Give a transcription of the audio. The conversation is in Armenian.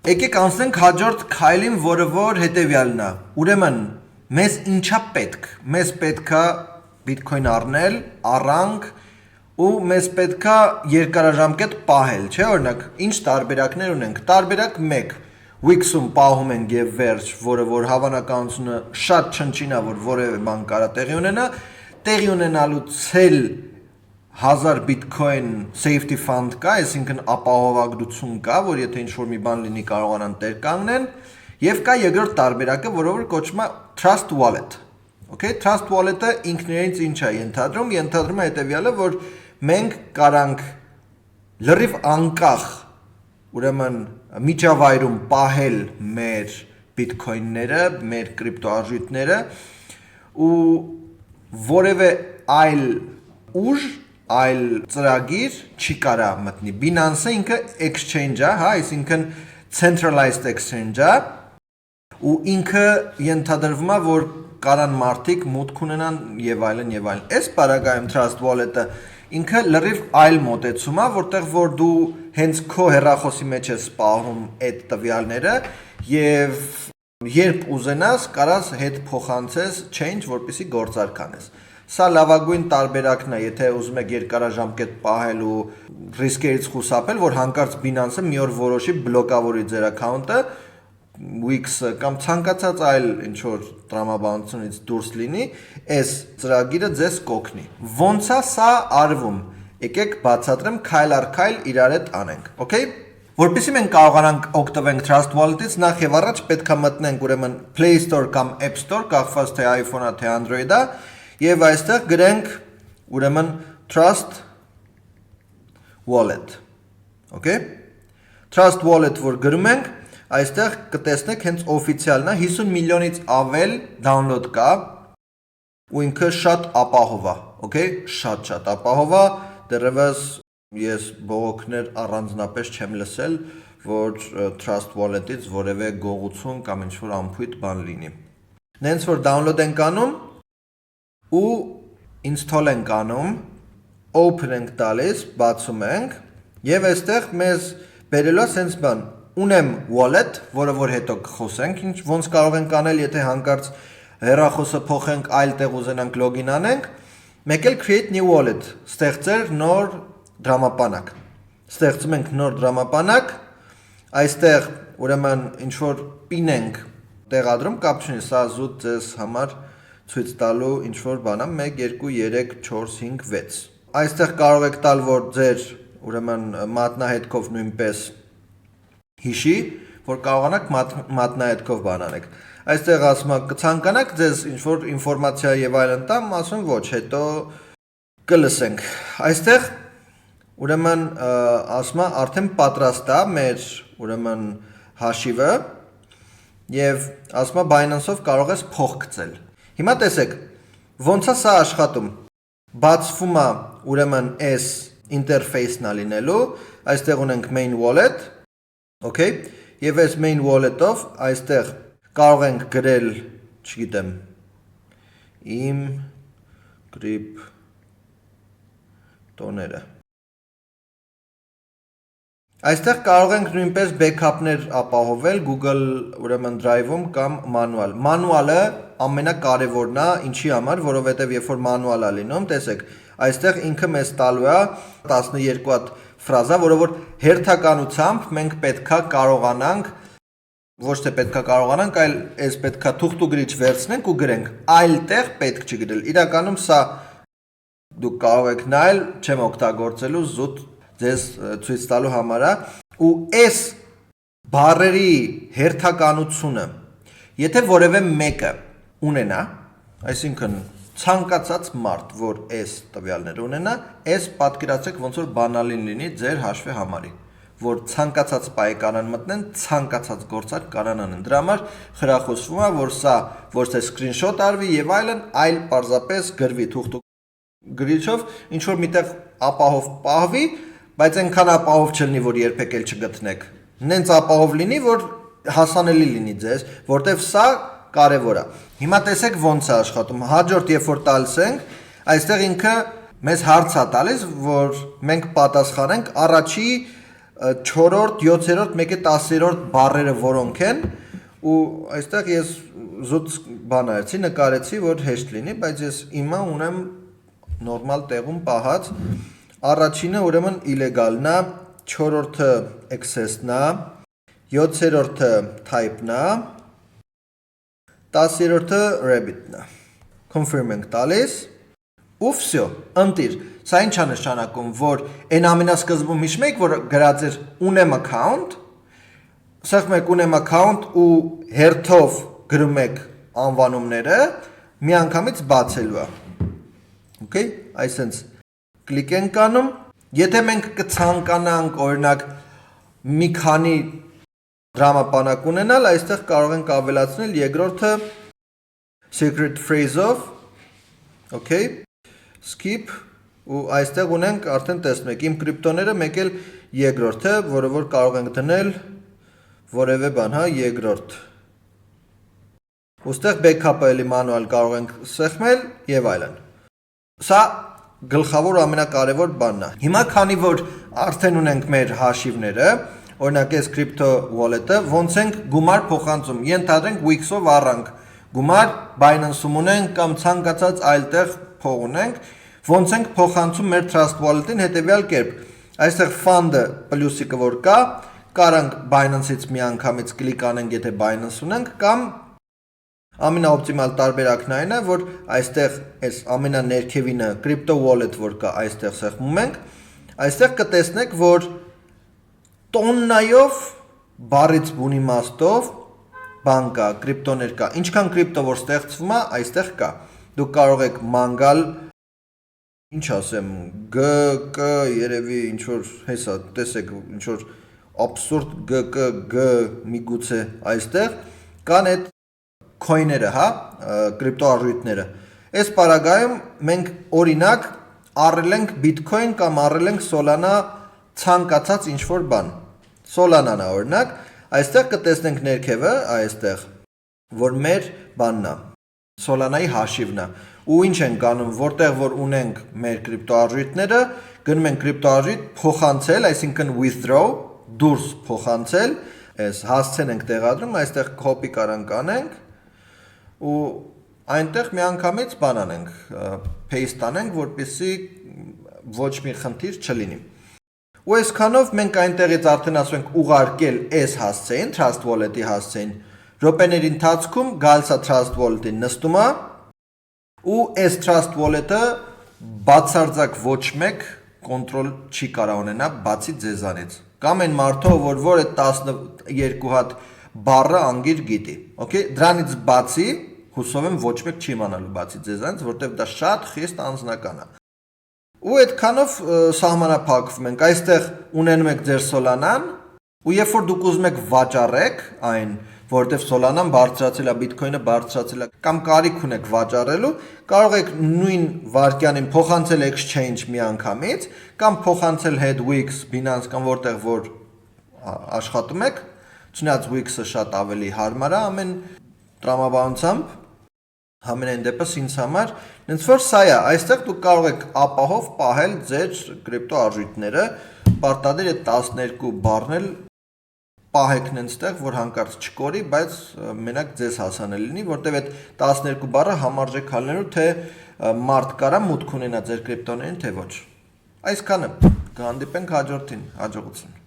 Եկեք անցնենք հաջորդ քայլին, որը որ հետևյալն է։ Ուրեմն, մեզ ինչա պետք։ Մեզ պետքա Bitcoin առնել, առանք ու մեզ պետքա երկարաժամկետ պահել, չէ՞, օրինակ, ինչ տարբերակներ ունենք։ Տարբերակ 1. Wix-ում պահում ենք եւ վերջ, որը որ հավանականությունը շատ չնչին է, որ որևէ բան կարա տեղի ունենա, տեղի ունենալուց էլ 1000 Bitcoin safety fund կա, այսինքն ապահովագրություն կա, որ եթե ինչ-որ մի բան լինի կարողանան տեր կանգնեն, եւ կա երկրորդ տարբերակը, որը որ կոչվում է Trust Wallet։ Okay, Trust Wallet-ը ինքնիրենից ինչ է ենթադրում, ենթադրում է հետեւյալը, որ մենք կարանք լրիվ անկախ, ուրեմն միջավայրում պահել մեր Bitcoin-ները, մեր կրիպտոարժույթները ու որևէ այլ ուժ այլ ծրագիր չի կարա մտնի։ Binance-ը ինքը exchange է, հա, այսինքն centralized exchange է, ու ինքը ենթադրվում է, որ կարան մարդիկ մուտք ունենան եւ այլն եւ այլն։ Այս բaragայում Trust Wallet-ը ինքը լրիվ այլ մոտեցում է, որտեղ որ դու հենց քո հեռախոսի մեջ ես պահում այդ տվյալները եւ երբ ուզենաս կարաս հետ փոխանցես change, որպեսզի գործարք անես։ Սա լավագույն տարբերակն է, եթե ուզում եք երկարաժամկետ պահել ու ռիսկերից խուսափել, որ հանկարծ Binance-ը մի օր որոշի բլոկավորի ձեր account-ը, Wix-ը կամ ցանկացած այլ ինչ-որ տրամաբանությունից դուրս լինի, այս ծրագիրը ձեզ կօգնի։ Ոնց է սա արվում։ Եկեք բացատրեմ քայլ առ քայլ իրար հետ անենք, okay? Որպեսզի մենք կարողանանք օգտվենք Trust Wallet-ից, նախ եւ առաջ պետք է մտնենք ուրեմն Play Store կամ App Store, կախված թե iPhone-ա, թե Android-ա, եւ այստեղ գրենք ուրեմն Trust Wallet, okay? Trust Wallet որ գրում ենք, այստեղ կտեսնեք հենց օֆիցիալն է, 50 միլիոնից ավել download կա ու ինքը շատ ապահով է, okay? Շատ ապահով է, դեռևս ես բողոքներ առանձնապես չեմ լսել, որ Trust Wallet-ից որևէ գողություն կամ ինչ-որ անփույթ բան լինի։ Նենց որ download ենք անում ու install ենք անում, open ենք տալիս, բացում ենք եւ այստեղ մեզ բերելու է sense բան։ Ունեմ wallet, որը որ հետո կխոսենք, ինչ ոնց կարող ենք անել, եթե հանկարծ հեռախոսը փոխենք, այլ տեղ ուզենանք login անենք, մեկ էլ create new wallet, ստեղծել նոր դրամապանակ։ Ստեղծում ենք նոր դրամապանակ, այստեղ ուրեմն ինչ որ pin ենք տեղադրում, կապ չունի, սա զուտ ձեզ համար ցույց տալու ինչ որ բան է 1 2 3 4 5 6 այստեղ կարող եք տալ որ ձեր ուրեմն մատնահետքով նույնպես հիշի որ կարողանաք մատնահետքով բան անեք այստեղ ասում եք կցանկանաք ձեզ ինչ որ ինֆորմացիա եւ այլն տամ ասում ոչ հետո կլսենք այստեղ ուրեմն ասում է արդեն պատրաստ է մեր ուրեմն հաշիվը եւ ասում է Binance-ով կարող ես փող գցել Հիմա տեսեք, ոնց է սա աշխատում, բացվում է ուրեմն այս ինտերֆեյսն է լինելու, այստեղ ունենք main wallet, okay, և այս main wallet-ով այստեղ կարող ենք գրել, չգիտեմ, իմ կրիպտոները Այստեղ կարող ենք նույնպես backup-ներ ապահովել Google ուրեմն Drive-ում կամ manual։ Manual-ը ամենակարևորն է, ինչի համար, որովհետև երբ որ manual է լինում, տեսեք, այստեղ ինքը մեզ տալու է 12 հատ ֆրազա, որը որ հերթականությամբ մենք պետքա կարողանանք, ոչ թե պետքա կարողանանք, այլ այս պետքա թուղթուգրիչ վերցնենք ու գրենք, այլ տեղ պետք չի գրել։ Իրականում սա դուք կարող եք նայել, չեմ օգտագործելու զուտ ձեզ ցույց տալու համար է ու այս բառերի հերթականությունը եթե որևէ մեկը ունենա այսինքն ցանկացած մարդ որ այս տվյալները ունենա այս պատկերացրեք ոնց որ բանալին լինի ձեր հաշվի համարի որ ցանկացած պայքարան մտնեն ցանկացած գործարք կարան անեն դրա համար խրախուսվում է որ սա ոչ թե screenshot արվի եւ այլն այլ պարզապես գրվի թուղթու գրիչով ինչ որ միտեղ ապահով պահվի բայց այնքան ապահով չլինի, որ երբեք էլ չգտնեք։ Նենց ապահով լինի, որ հասանելի լինի ձեզ, որտեվ սա կարևոր է։ Հիմա տեսեք ոնց է աշխատում։ Հաջորդ երբ որ տալիս ենք, այստեղ ինքը մեզ հարց է տալիս, որ մենք պատասխանենք առաջի 4-րդ, 7-րդ, 1-10-րդ բառերը որոնք են ու այստեղ ես զուտ բան արեցի, նկարեցի, որ հեշտ լինի, բայց ես իմը ունեմ նորմալ տեղում պահած առաջինը ուրեմն illegal-ն է, 4-րդը access-ն է, 7-րդը type-ն է, 10-րդը rabbit-ն է։ Confirm ենք տալիս ու վсё, ընտիր։ Սա ինչ է նշանակում, որ այն ամենասկզբում հիշում եք, որ գրած էր ունեմ account, սեղմում եք ունեմ account ու հերթով գրում եք անվանումները, միանգամից բացելու է։ Okay, այսինքն կլիկ ենք անում, եթե մենք կցանկանանք օրինակ մի քանի դրամապանակ ունենալ, այստեղ կարող ենք ավելացնել երկրորդը secret phrase-ով, okay, skip ու այստեղ ունենք արդեն տեսնում եք իմ կրիպտոները մեկ էլ երկրորդը, որը որ կարող ենք դնել որևէ բան, հա, երկրորդ։ Ոստեղ backup-ը էլի մանուալ կարող ենք սեղմել եւ այլն։ Սա գլխավոր ու ամենակարևոր բանն է։ Հիմա քանի որ արդեն ունենք մեր հաշիվները, օրինակ այս crypto wallet-ը, ոնց ենք գումար փոխանցում, ենթադրենք Wix-ով առանք գումար Binance-ում ունենք կամ ցանկացած այլ տեղ փող ունենք, ոնց ենք փոխանցում մեր Trust Wallet-ին հետեւյալ կերպ։ Այստեղ fund-ը պլյուսիկը որ կա, կարանք Binance-ից միանգամից կլիկ անենք, եթե Binance ունենք, կամ ամենաօպտիմալ տարբերակն այն է, որ այստեղ այս ամենաներքևինը crypto wallet որ կա, այստեղ սեղմում ենք, այստեղ կտեսնեք, որ տոննայով բառից բուն իմաստով բան կա, կրիպտոներ կա, ինչքան կրիպտո որ ստեղծվում է, այստեղ կա։ Դուք կարող եք մանգալ, ինչ ասեմ, G, երևի ինչ որ հեսա, տեսեք, ինչ որ absurd G, միգուցե այստեղ կան այդ coin-երը, հա, կրիպտոառույթները։ Այս պարագայում մենք օրինակ առել ենք Bitcoin կամ առել ենք Solana ցանկացած ինչ որ բան։ Solana-ն է օրինակ, այստեղ կտեսնենք ներքևը, այստեղ, որ մեր բանն է, Solana-ի հաշիվն է։ Ու ինչ ենք անում, որտեղ որ ունենք մեր կրիպտոառույթները, գնում ենք կրիպտոառույթ փոխանցել, այսինքն withdraw, դուրս փոխանցել, այս հասցեն ենք տեղադրում, այստեղ copy կարանք անենք ու այնտեղ միանգամից բան անենք, paste անենք, որպեսզի ոչ մի խնդիր չլինի։ Ու այսքանով մենք այնտեղից արդեն ասում ենք ուղարկել այս հասցեին, Trust Wallet-ի հասցեին, րոպեների ընթացքում գալիս է Trust Wallet-ին նստում է ու այս Trust Wallet-ը բացարձակ ոչ մեկ կոնտրոլ չի կարող ունենա բացի ձեզանից։ Կամ այն մարդը, որ այդ 12 հատ բառը անգիր գիտի։ Okay, դրանից բացի հուսով եմ ոչ մեկ չի իմանալու բացի ձեզանից, որտեղ դա շատ խիստ անձնական է։ Ու այդքանով սահմանափակվում ենք, այստեղ ունենում եք ձեր Solana-ն, ու երբ որ դուք ուզում եք վաճառեք այն, որտեղ Solana-ն բարձրացել է, Bitcoin-ը բարձրացել է, կամ կարիք ունեք վաճառելու, կարող եք նույն վարկյանին փոխանցել exchange միանգամից, կամ փոխանցել հետ Wix, Binance կամ որտեղ որ աշխատում եք, չնայած Wix-ը շատ ավելի հարմար է ամեն տրամաբանությամբ, համենայն դեպս ինձ համար, նենց որ սա է, այստեղ դուք կարող եք ապահով պահել ձեր կրիպտո արժույթները, պարտադիր այդ 12 բառն էլ պահեք նենստեղ, որ հանկարծ չկորի, բայց մենակ ձեզ հասանելի լինի, որտեղ այդ 12 բառը համարժեք հալնելու, թե մարդ կարա մուտք ունենա ձեր կրիպտոներին, թե ոչ։ Այսքանը, կհանդիպենք հաջորդին, հաջողություն։